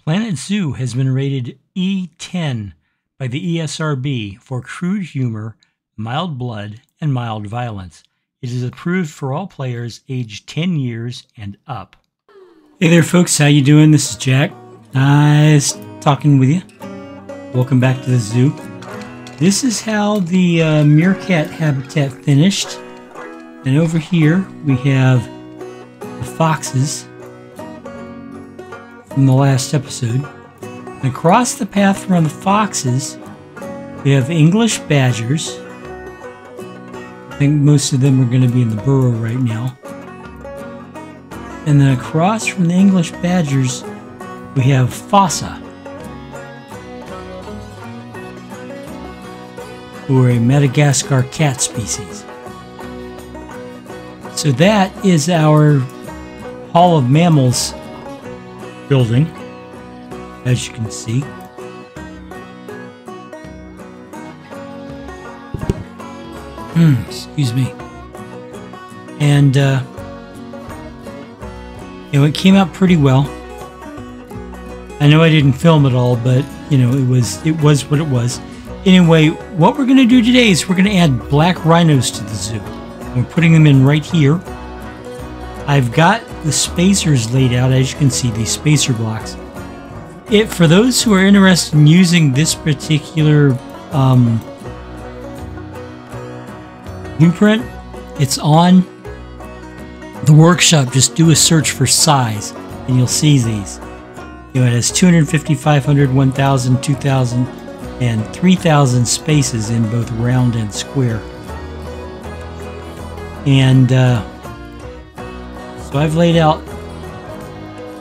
Planet Zoo has been rated E10 by the ESRB for crude humor, mild blood, and mild violence. It is approved for all players aged 10 years and up. Hey there folks, how you doing? This is Jack. Nice talking with you. Welcome back to the zoo. This is how the meerkat habitat finished. And over here we have the foxes from the last episode. And across the path from the foxes, we have English badgers. I think most of them are going to be in the burrow right now. And then across from the English badgers, we have fossa, who are a Madagascar cat species. So that is our Hall of Mammals building, as you can see. Excuse me. And it came out pretty well. I know I didn't film it all, but it was what it was. Anyway, what we're going to do today is we're going to add black rhinos to the zoo. We're putting them in right here. I've got the spacers laid out, as you can see, these spacer blocks. For those who are interested in using this particular blueprint, it's on the workshop. Just do a search for size and you'll see these. It has 250, 500, 1000, 2000, and 3000 spaces in both round and square. And so I've laid out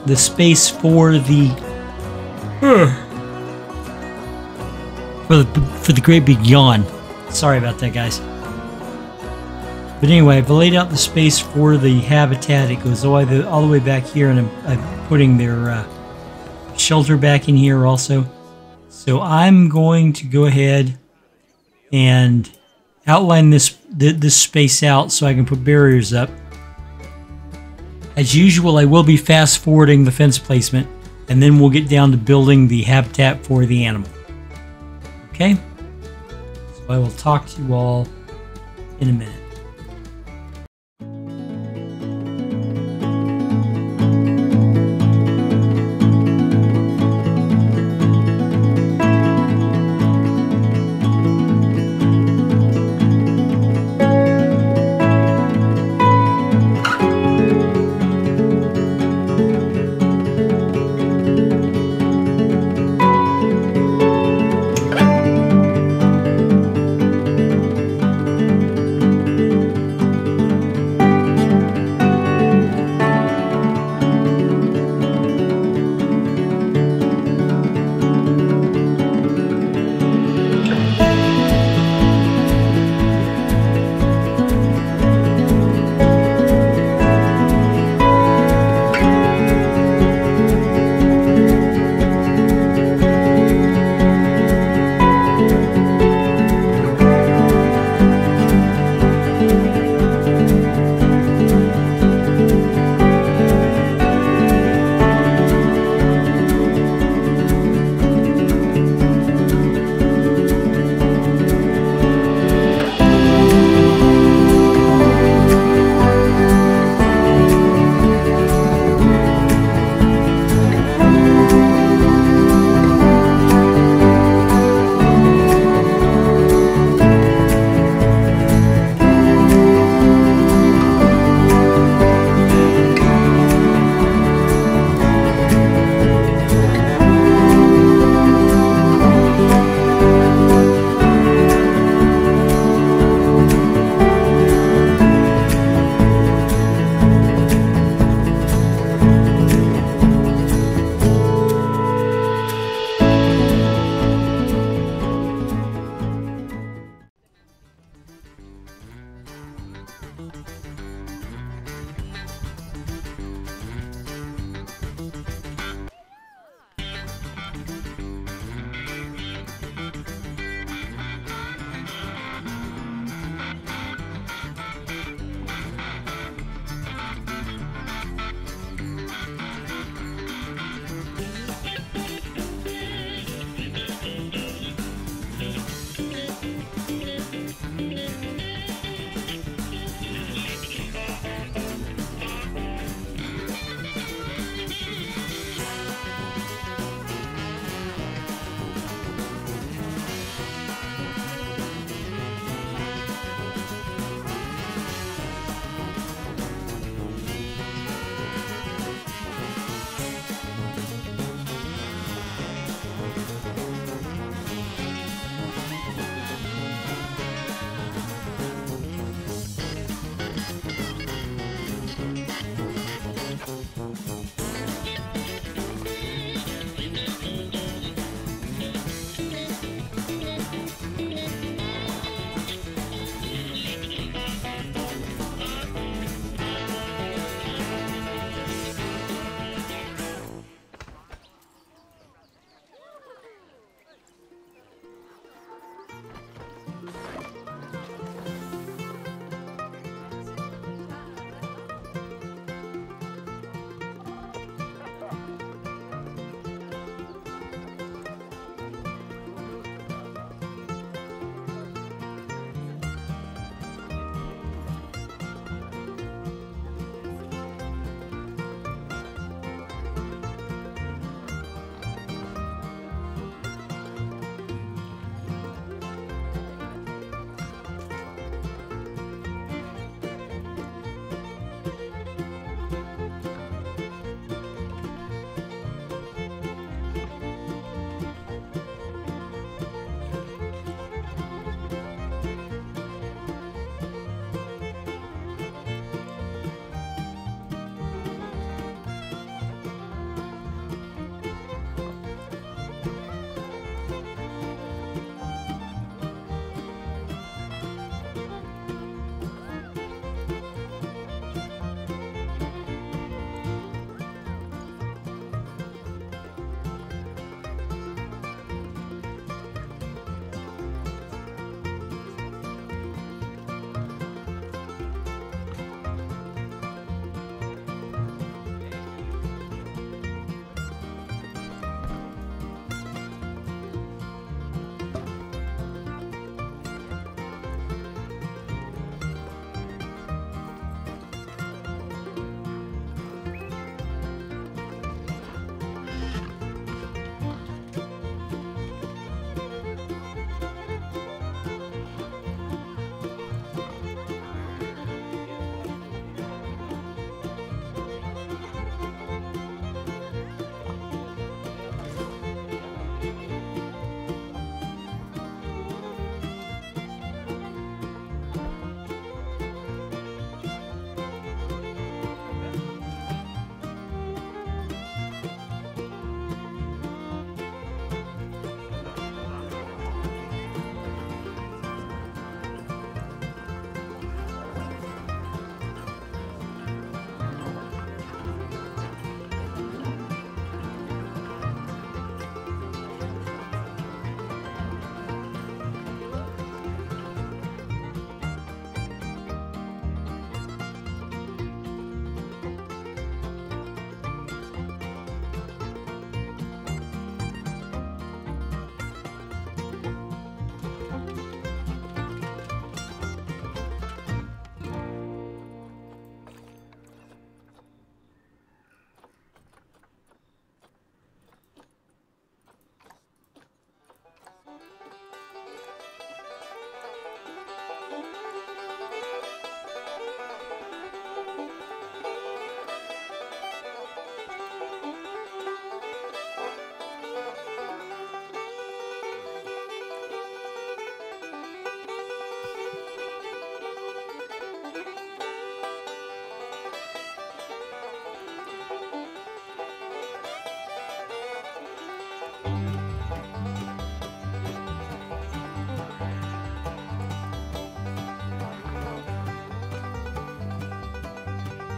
the space for the for the great big yawn. Sorry about that, guys. But anyway, I've laid out the space for the habitat. It goes all the way back here, and I'm putting their shelter back in here also. So I'm going to go ahead and outline this space out so I can put barriers up. As usual, I will be fast forwarding the fence placement, and then we'll get down to building the habitat for the animal. Okay? So I will talk to you all in a minute.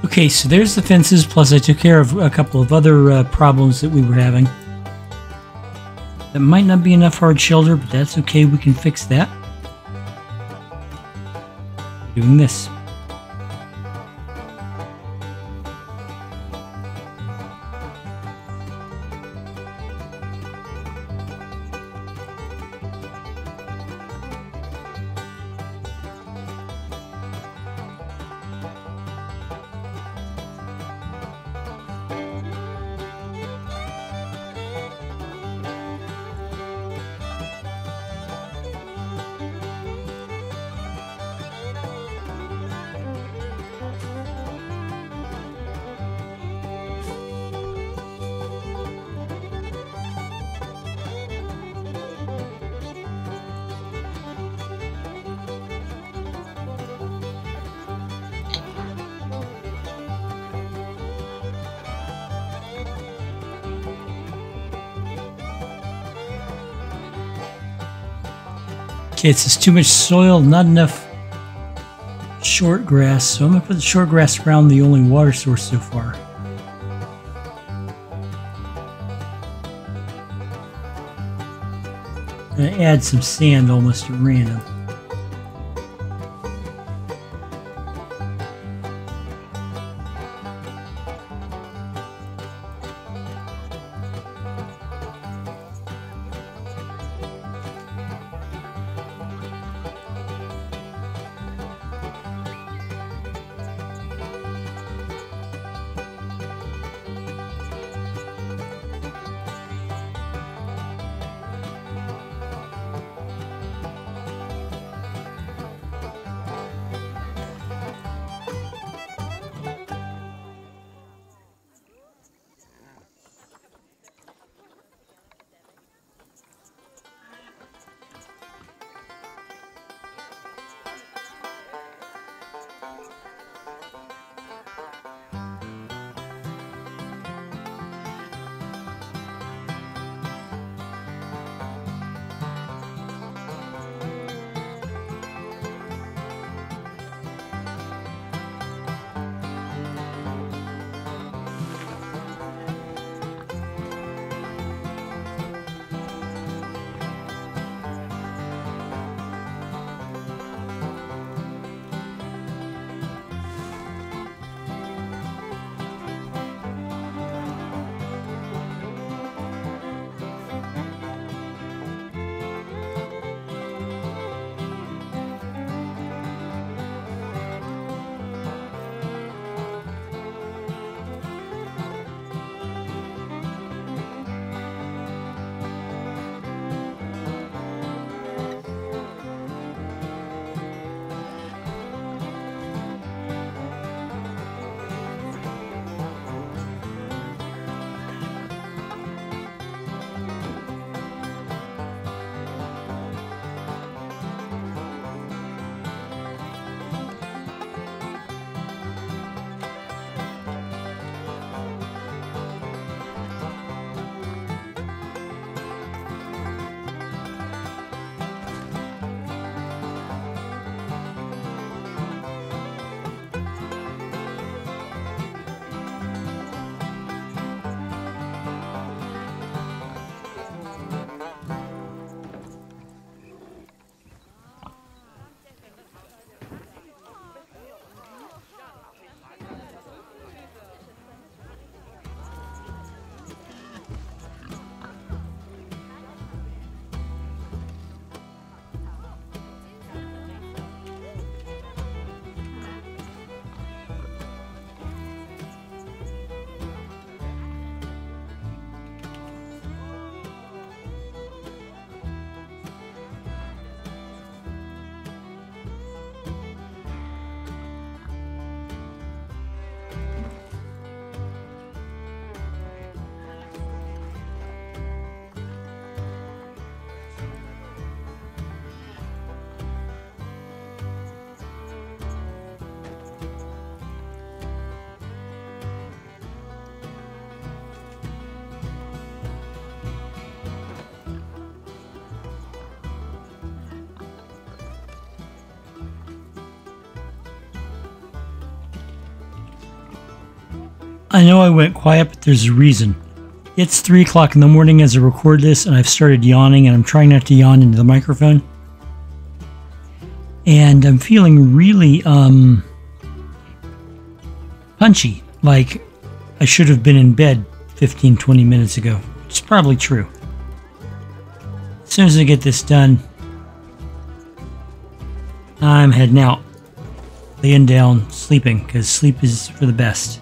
Okay, so there's the fences, plus I took care of a couple of other problems that we were having. That might not be enough hard shelter, but that's okay, we can fix that. Doing this. Okay, it says too much soil, not enough short grass, so I'm going to put the short grass around the only water source so far. I'm going to add some sand almost at random. I know I went quiet, but there's a reason. It's 3 o'clock in the morning as I record this, and I've started yawning, and I'm trying not to yawn into the microphone. And I'm feeling really, punchy, like I should have been in bed 15-20 minutes ago. It's probably true. As soon as I get this done, I'm heading out, laying down, sleeping, because sleep is for the best.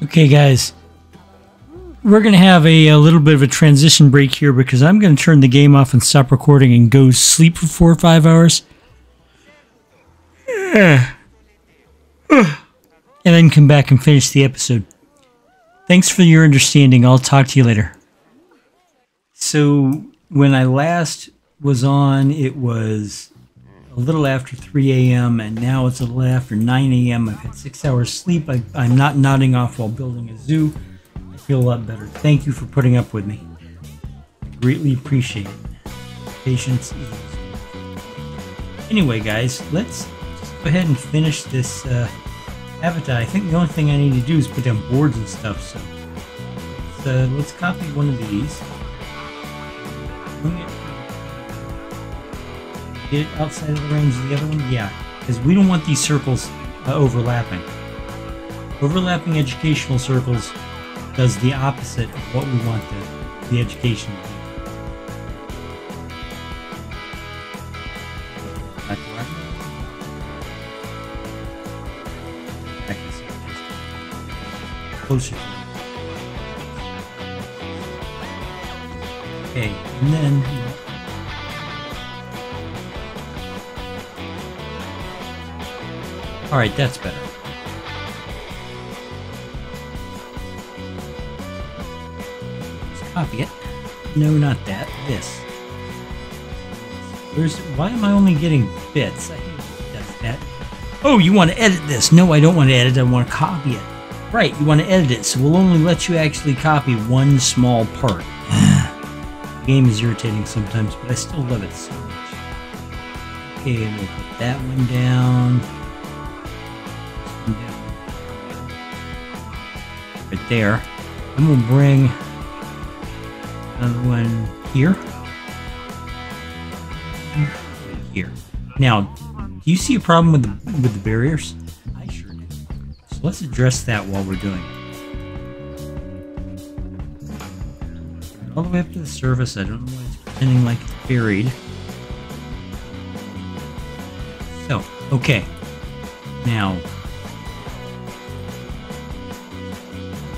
Okay, guys, we're going to have a little bit of a transition break here because I'm going to turn the game off and stop recording and go sleep for 4 or 5 hours. And then come back and finish the episode. Thanks for your understanding. I'll talk to you later. So, when I last was on, it was a little after 3 a.m. and now it's a little after 9 a.m. I've had 6 hours sleep. I'm not nodding off while building a zoo. I feel a lot better. Thank you for putting up with me. Greatly appreciate it. Patience is... Anyway, guys, let's just go ahead and finish this habitat. I think the only thing I need to do is put down boards and stuff. So let's copy one of these. Get it outside of the range of the other one? Yeah, because we don't want these circles overlapping. Overlapping educational circles does the opposite of what we want the education to be. Closer. Okay, and then... Alright, that's better. Let's copy it. No, not that. This. Why am I only getting bits? I hate it does that. Oh, you want to edit this? No, I don't want to edit. I want to copy it. Right, you want to edit it, so we'll only let you actually copy one small part. The game is irritating sometimes, but I still love it so much. Okay, we'll put that one down. Right there. And we'll bring another one here. Here. Now, do you see a problem with the barriers? I sure do. So let's address that while we're doing it. All the way up to the surface. I don't know why it's pretending like it's buried. So, okay. Now,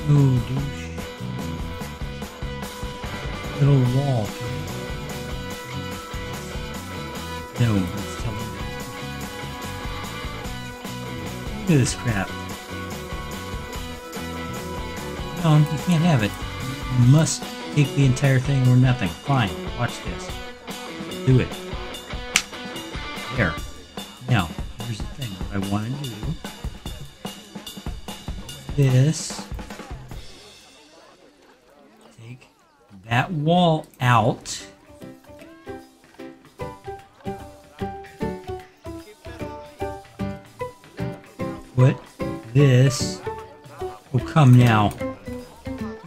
oh, douche. Little wall. No, it's telling me. Look at this crap. No, you can't have it. You must take the entire thing or nothing. Fine, watch this. Do it. There. Now, here's the thing. What I want to do is this. Take that wall out. Put this. Oh, come now.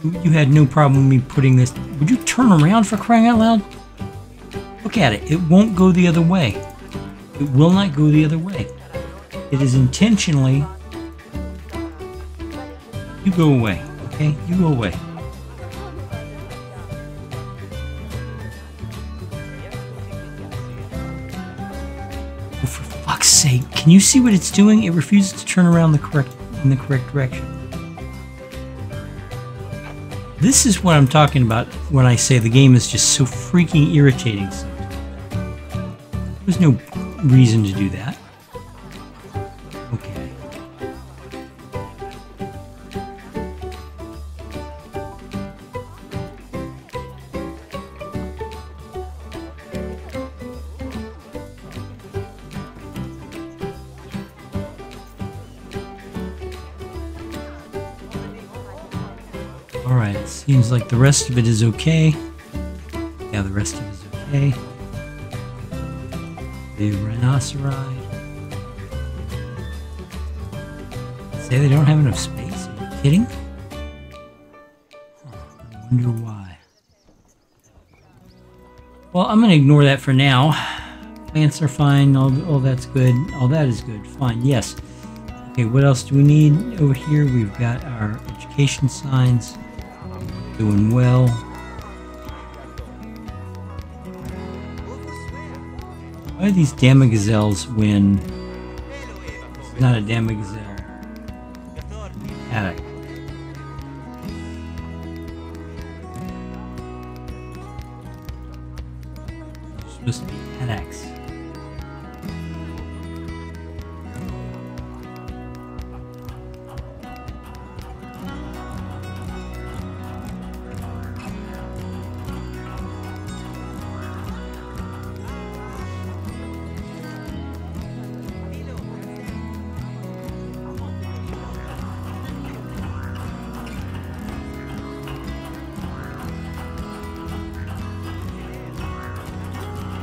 You had no problem with me putting this. Would you turn around for crying out loud? Look at it. It won't go the other way. It will not go the other way. It is intentionally... You go away, okay? You go away. Oh, for fuck's sake. Can you see what it's doing? It refuses to turn around in the correct direction. This is what I'm talking about when I say the game is just so freaking irritating. There's no reason to do that. Okay. Alright, it seems like the rest of it is okay. Yeah, the rest of it is okay. The rhinoceri. Say they don't have enough space? Are you kidding? Huh, I wonder why. Well, I'm going to ignore that for now. Plants are fine. All that's good. All that is good. Fine. Yes. Okay, what else do we need over here? We've got our education signs. Doing well. Why do these damagazelles win? It's not a damagazelle. Haddock. They're supposed to be haddocks.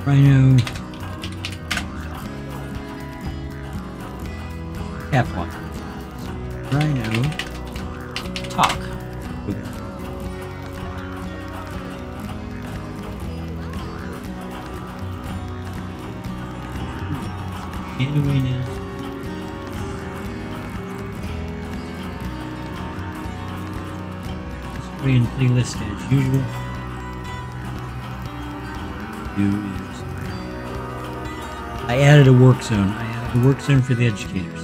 Rhino. Catwalk. Rhino. Talk. Anyway now. Just play in playlist as usual. I added a work zone. I added a work zone for the educators.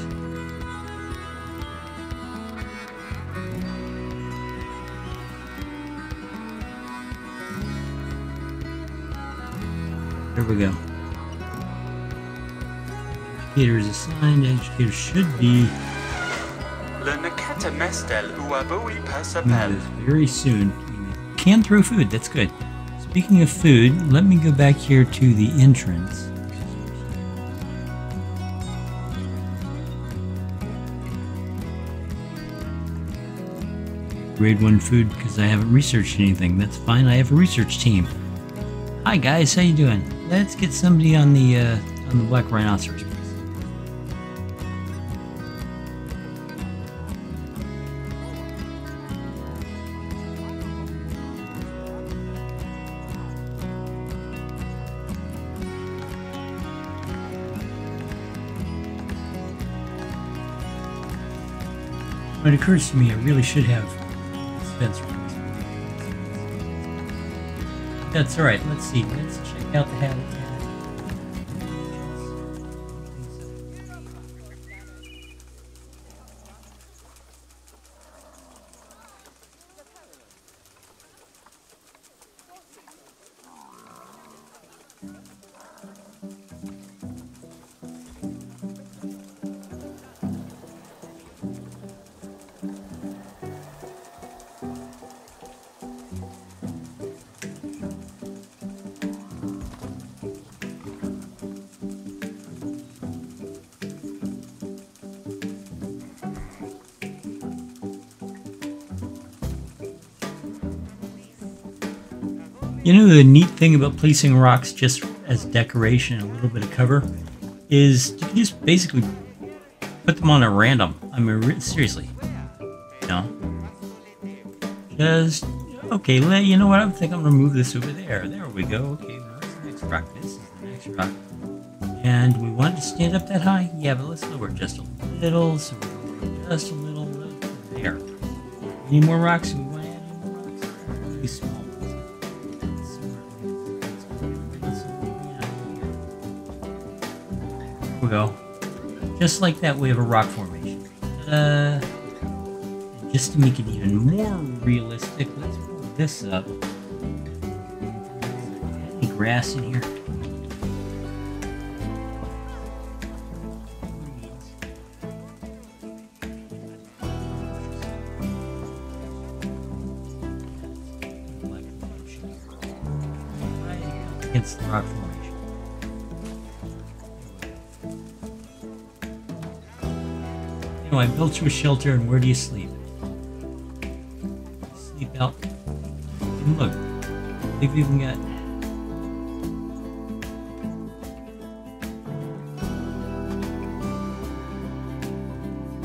There we go. Educator is assigned. Educator should be very soon. Can throw food. That's good. Speaking of food, let me go back here to the entrance. Grade 1 food because I haven't researched anything. That's fine. I have a research team. Hi guys, how you doing? Let's get somebody on the black rhinoceros. It occurs to me I really should have Spencer. That's alright, let's see. Let's check out the habitat. You know, the neat thing about placing rocks just as decoration, a little bit of cover, is you can just basically put them on at random. I mean, seriously. You know? Just, okay, you know what? I think I'm going to move this over there. There we go. Okay, well, that's the next rock. This is the next rock. And we want it to stand up that high? Yeah, but let's lower it just a little. So we're just a little there. Any more rocks? Do we want to add any more rocks? Really small. we go. Just like that, we have a rock formation. Just to make it even more realistic, let's pull this up. Any grass in here? Against the rock formation. You know, I built you a shelter, and where do you sleep? You sleep out. And look, they've even got.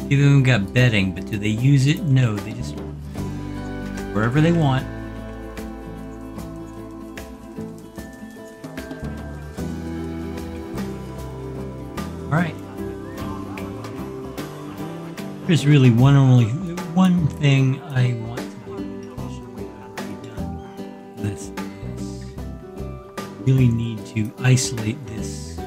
They've even got bedding, but do they use it? No, they just wherever they want. Alright. There's really one thing I want to do this. Really need to isolate this.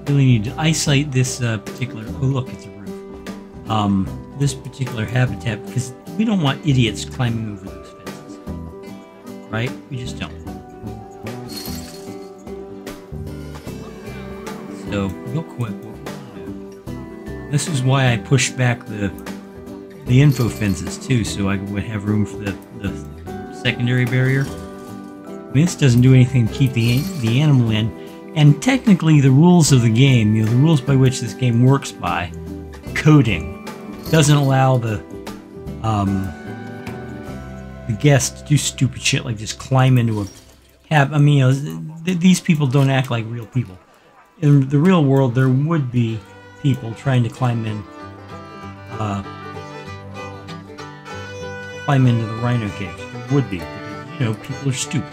Really need to isolate this particular. Oh look, it's a roof. This particular habitat, because we don't want idiots climbing over those fences. Right? We just don't. So, real quick, what we're going to do. This is why I pushed back the info fences too, so I would have room for the secondary barrier. I mean, this doesn't do anything to keep the animal in, and technically the rules of the game, you know, the rules by which this game works by, coding, doesn't allow the guest to do stupid shit like just climb into a cab. I mean, you know, these people don't act like real people. In the real world, there would be people trying to climb into the rhino cage. There would be, because, you know, people are stupid.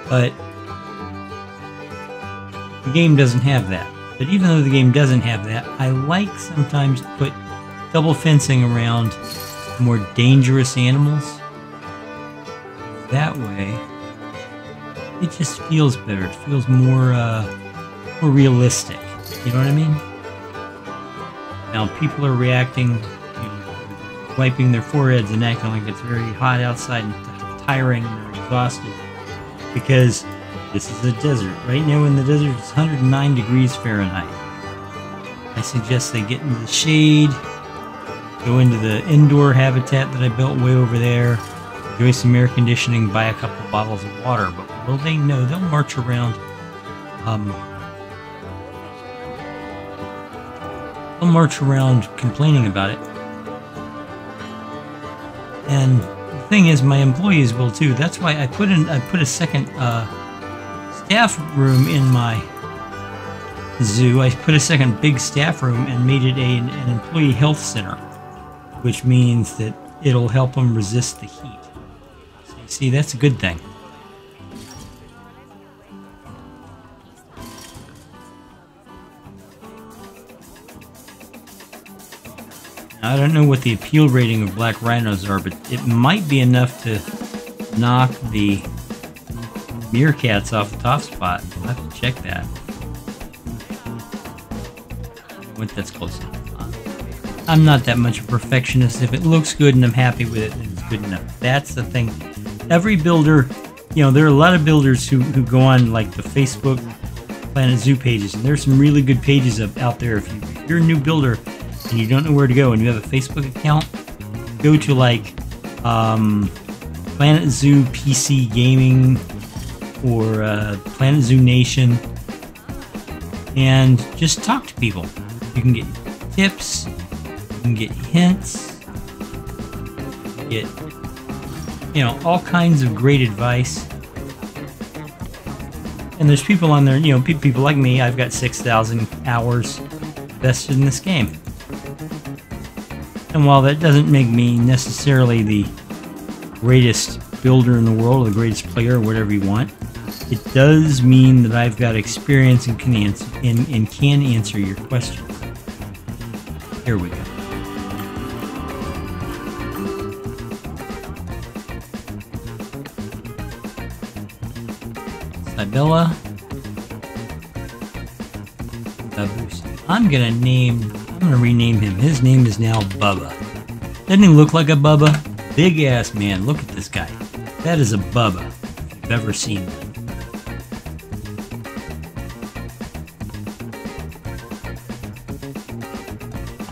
But the game doesn't have that. But even though the game doesn't have that, I like sometimes to put double fencing around more dangerous animals. That way, it just feels better. It feels more realistic. You know what I mean? Now people are reacting, you know, wiping their foreheads and acting like it's very hot outside and tiring, and they're exhausted because this is a desert. Right now in the desert, it's 109 degrees Fahrenheit. I suggest they get into the shade, go into the indoor habitat that I built way over there, enjoy some air conditioning, buy a couple bottles of water. But will they know? They'll march around. They'll march around complaining about it. And the thing is, my employees will too. That's why I put a second staff room in my zoo. I put a second big staff room and made it an employee health center, which means that it'll help them resist the heat. So you see, that's a good thing. Now, I don't know what the appeal rating of black rhinos are, but it might be enough to knock the meerkats off the top spot. I'll have to check that. What that's close enough. I'm not that much of a perfectionist. If it looks good and I'm happy with it, then it's good enough. That's the thing. Every builder, you know, there are a lot of builders who go on like the Facebook Planet Zoo pages, and there's some really good pages out there. If you're a new builder and you don't know where to go and you have a Facebook account, go to like Planet Zoo PC Gaming or Planet Zoo Nation and just talk to people. You can get tips, you can get hints, get, you know, all kinds of great advice. And there's people on there, you know, people like me. I've got 6,000 hours invested in this game. And while that doesn't make me necessarily the greatest builder in the world, or the greatest player, or whatever you want, it does mean that I've got experience and can answer your questions. Here we go. Cybella. Babusi. I'm gonna rename him. His name is now Bubba. Doesn't he look like a Bubba? Big ass man. Look at this guy. That is a Bubba. If you've ever seen one.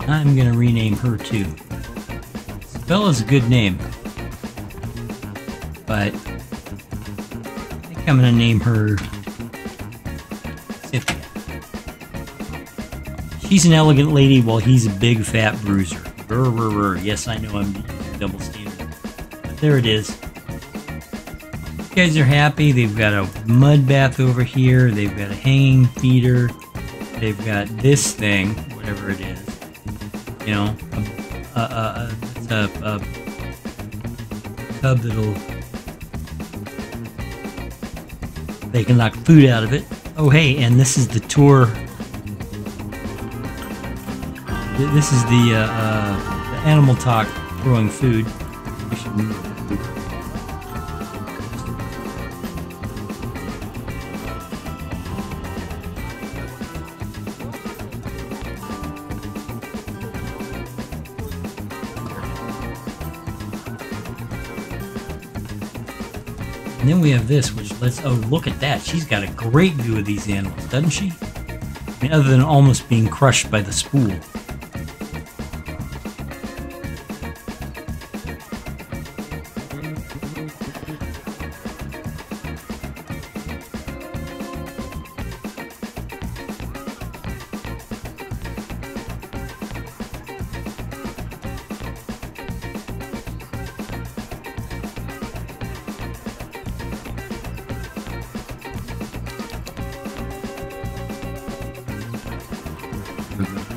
I'm gonna rename her too. Bella's a good name, but I think I'm gonna name her Cynthia. She's an elegant lady while he's a big fat bruiser. Brr, brr, brr. Yes, I know I'm using double standard, but there it is. These guys are happy. They've got a mud bath over here. They've got a hanging feeder. They've got this thing, whatever it is. You know, it's a tub that'll, they can knock food out of it. Oh, hey, and this is the tour. This is the animal talk throwing food. We should move that. And then we have this, which lets, oh, look at that. She's got a great view of these animals, doesn't she? I mean, other than almost being crushed by the spool.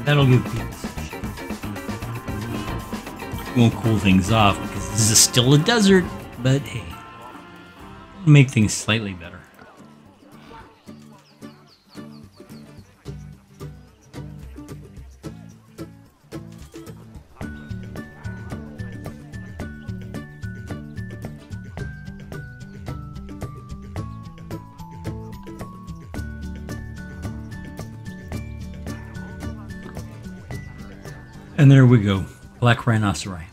That'll give people some shade. Won't cool things off because this is still a desert, but hey, it'll make things slightly better. And there we go, black rhinoceri.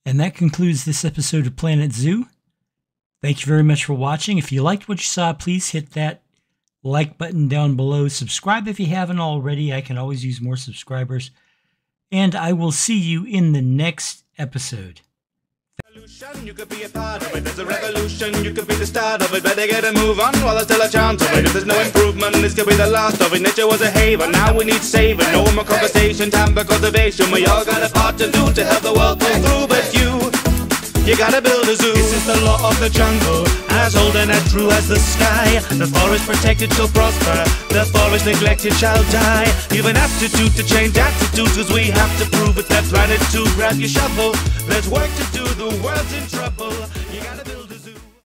And that concludes this episode of Planet Zoo. Thank you very much for watching. If you liked what you saw, please hit that like button down below. Subscribe if you haven't already. I can always use more subscribers. And I will see you in the next episode. You could be a part of it. There's a revolution, you could be the start of it. Better get a move on while there's still a chance of it. If there's no improvement, this could be the last of it. Nature was a haven, now we need saving. No more conversation, time for cultivation. We all got a part to do to help the world pull through. But you gotta build a zoo. This is the law of the jungle, as old and as true as the sky. The forest protected shall prosper, the forest neglected shall die. You've an aptitude to change attitudes, cause we have to prove it. That's right, it's to grab your shovel. There's work to do, the world's in trouble.